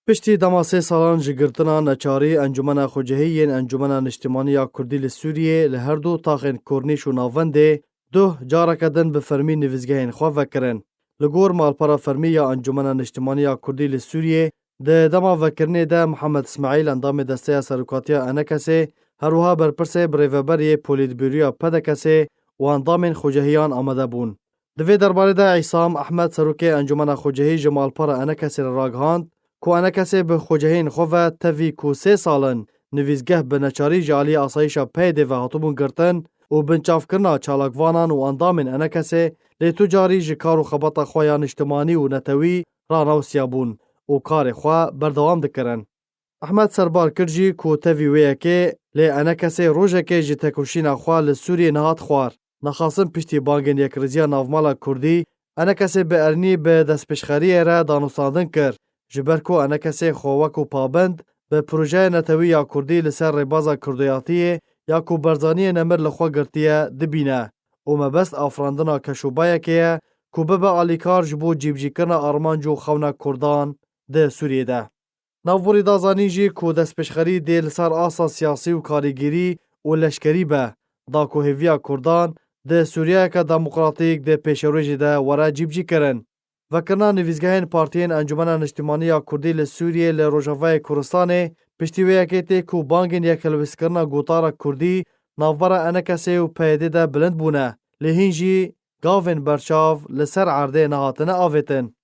پشتی دما 3 سالان جگرتنا نچاری انجمن خوجهیین انجمن نشتمانی کردی لسوریه لهر دو تاخن کرنیش و ناونده دو جارکدن به فرمی نویزگهین خواه وکرن. لگور مالپارا فرمی یا انجمن نشتمانی کردی لسوریه ده دما وکرنه ده محمد اسماعیل اندام دسته سرکاتیا انکسه هروها برپرسه بریوبری پولیتبیرویا پدکسه و اندام خوجهیان آمده بون. دوی درباره ده عیسام احمد سروکه انجمن خوجهی جمالپارا انکسه راگهاند کو انکسه به خوجهین خواه تاوی کو 3 سالن نویزگه به نچاری جالی آسایشا پیده و هاتوبون گرتن و بنچاف کرنا چالاکوانان و اندامن انکسه لیتو جاری جکار و خبط خویان اجتماعی و نتوی رانو سیابون و کار خواه بردوام دکرن. احمد سربار کرجی کو تاوی ویکه لی انکسه روژه که جتکوشین خواه لسوری نهات خوار. نخواستن پشتی بانگن یک رزیا نافمالا کردی انکسه به ارنی به دست پشخاری را دانوستاندن کر. جبرکو انکسه خوک و پابند به پروژه نتوی یا کردی لسر ریبازا کردیاتیه یا کو برزانی نمر لخوا گرتیه دبینه و مبست افراندنا کشوبایه که کو ببه آلیکار جبو جیبجی کرنا آرمانجو خونا کردان ده سوریه ده. نووری دازانی جی کو دست پشخری ده لسر آسا سیاسی و کاریگیری و لشکری به دا کو هیویا کردان ده سوریه که دموکراتیک ده پیشرویجی ده ورا جیبجی کرن. وکرنا نویزگهین پارتین انجمن نشتمانی کردی لسوریه لروجاوای کردستان پشتیویه که تی کو بانگین یک الویسکرنا گوتارا کردی نافبرا انکسه و پیده ده بلند بونه لهینجی گاوین برچاو لسر عرده نهاتنه آویتن.